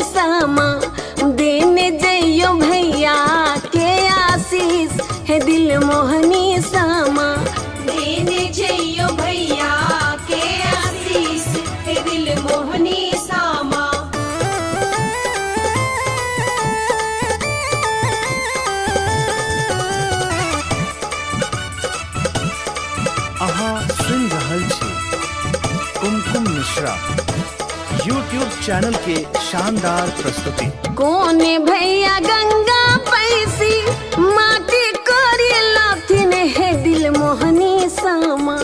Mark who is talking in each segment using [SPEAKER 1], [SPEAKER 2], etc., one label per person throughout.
[SPEAKER 1] सामा देने जइयो भैया के आशीष है दिल मोहनी सामा
[SPEAKER 2] देने जइयो भैया के आशीष है दिल मोहनी सामा।
[SPEAKER 3] अहाँ सुन रहल छी कुमकुम मिश्रा यूट्यूब चैनल के शानदार प्रस्तुति।
[SPEAKER 1] कोने भैया गंगा पैसी माटी करी लाथिन है दिल मोहनी सामा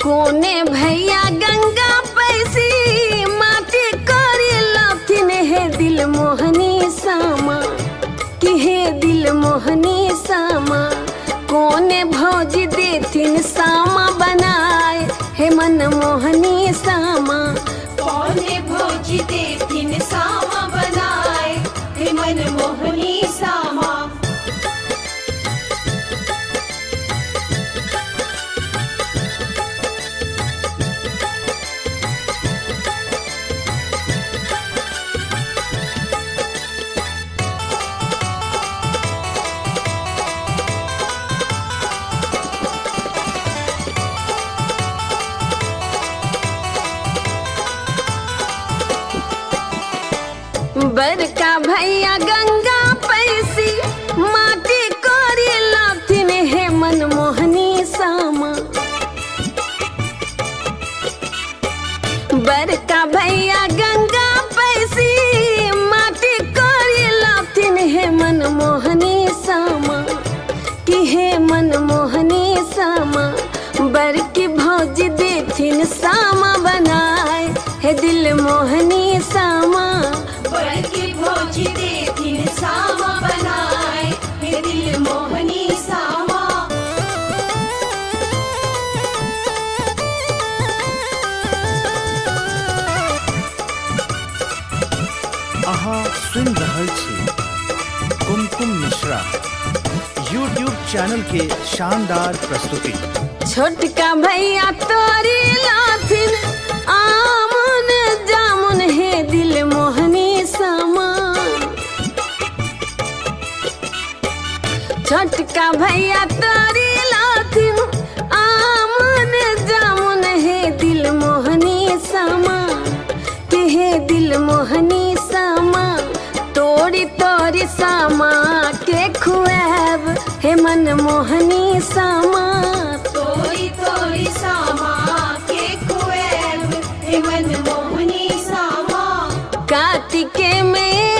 [SPEAKER 1] कोने भैया गंगा पैसी माटी करी लाथिन है दिल मोहनी सामा कि हे दिल मोहनी सामा कोने भौजी देथिन सामा बनाए हे मन मोहनी सामा
[SPEAKER 2] कौने भौजी देथिन सामा बनाए हे मन मोहनी सामा।
[SPEAKER 1] बड़का भैया गंगा पैसी माटी करी लाथिन है मन मोहनी सामा बड़का भैया गंगा पैसी माटी करी लाथिन है मन मोहनी सामा कि हे मन मोहनी सामा बड़की भौजी देथिन सामा बनाए है दिल मोहनी सामा
[SPEAKER 2] बड़की भौजी देथिन सामा बनाए हे दिल मोहनी सामा।
[SPEAKER 3] अहाँ सुन रहल छी कुमकुम मिश्रा यूट्यूब चैनल के शानदार प्रस्तुति।
[SPEAKER 1] छोटका भैया तोरी लाथिन आमुन जामुन है दिल मोहनी सामा छोटका भैया तोरी लाथिन आमुन जामुन है दिल मोहनी सामा कि हे दिल मोहनी सामा तोरी तोरी सामा के खुएब हे मन मोहनी सामा
[SPEAKER 2] तोरी तोरी सामा के खुएब हे मन मोहनी सामा।
[SPEAKER 1] कार्तिके में